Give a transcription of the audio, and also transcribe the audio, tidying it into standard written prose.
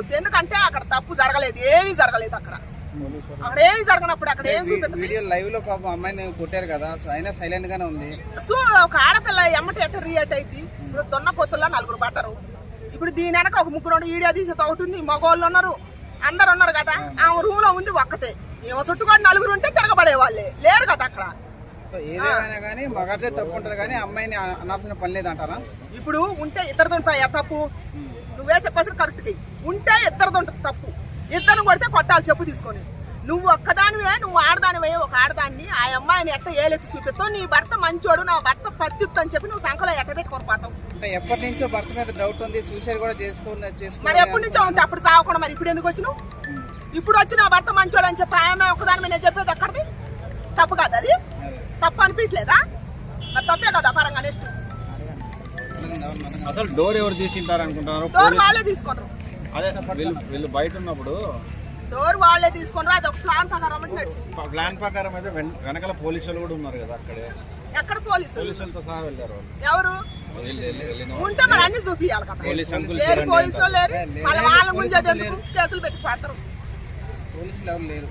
చూపించవచ్చు. ఎందుకంటే అక్కడ తప్పు జరగలేదు, ఏమీ జరగలేదు. అక్కడ ఏమీ జరగనప్పుడు అక్కడ ఏమి చూపించలేదు. లైవ్ లో పాపం అమ్మాయిని కొట్టారు కదా, సో అయినా సైలెంట్ గానే ఉంది. సో ఒక ఆడపిల్ల ఎమ్మటి ఎట్ట రియాక్ట్ అయింది. ఇప్పుడు దొన్న పొత్తుల్లో 4 పడ్డారు. ఇప్పుడు దీని వెనక ఒక 3 వీడియో తీసేది ఒకటి ఉంది. మగవాళ్ళు ఉన్నారు, అందరు ఉన్నారు కదా. ఆమె రూమ్ లో ఉంది ఒక్కతే. ఏమో చుట్టుకొని 4 ఉంటే తిరగబడే వాళ్ళే లేరు కదా అక్కడ. సో ఏదేమైనా కానీ మగదే తప్పు ఉంటది కానీ అమ్మాయిని అనాల్సిన పని లేదంటారా? ఇప్పుడు ఉంటే ఇద్దరిది ఉంటాయా తప్పు? నువ్వు వేసే క్వశ్చన్ కరెక్ట్ ఉంటే ఇద్దరిది ఉంటుంది తప్పు. ఇద్దరు కొడితే కొట్టాలి చెప్పు తీసుకొని. నువ్వు ఒక్కదానివే, నువ్వు ఆడదానివే. ఒక ఆడదాన్ని ఆ అమ్మాయిని ఎట్ట ఏలెత్తి చూపిస్తావు. నీ భర్త మంచోడు, నా భర్త పత్తిత్తు అని చెప్పి నువ్వు సంఖలో ఎట్ట పెట్టుకొని పోతావు. అంటే ఎప్పటి నుంచో భర్త మీద డౌట్ ఉంది, సూసైడ్ కూడా మరి ఎప్పటి నుంచో ఉంటే అప్పుడు తాగకుండా మరి ఇప్పుడు ఎందుకు వచ్చినావు? ఇప్పుడు వచ్చి నా భర్త మంచోడు అని చెప్పి ఆమె ఒకదాని మీద నేను చెప్పేది ఎక్కడిది తప్పు కాదు. అది తప్పు అనిపించలేదా? మరి తప్పే కదా పరంగా. నెక్స్ట్ అసలు డోర్ ఎవరు తీసింటారు అనుకుంటున్నారు? డోర్ వాళ్ళే తీసుకున్నారు. అదే వీళ్ళు బయట ఉన్నప్పుడు డోర్ వాళ్ళే తీసుకున్నారు. అది ఒక ప్లాన్ ప్రకారం నడిచింది. ప్లాన్ ప్రకారం అయితే వెనకాల పోలీసులు కూడా ఉన్నారు కదా అక్కడే. ఎక్కడ పోలీసులతో సహా వెళ్ళారు. ఎవరు ఉంటే మరి అన్ని చూపియాలి కదా. పోలీసులు లేరు, వాళ్ళ గురించి కేసులు పెట్టి పడతారు. పోలీసులు ఎవరు లేరు.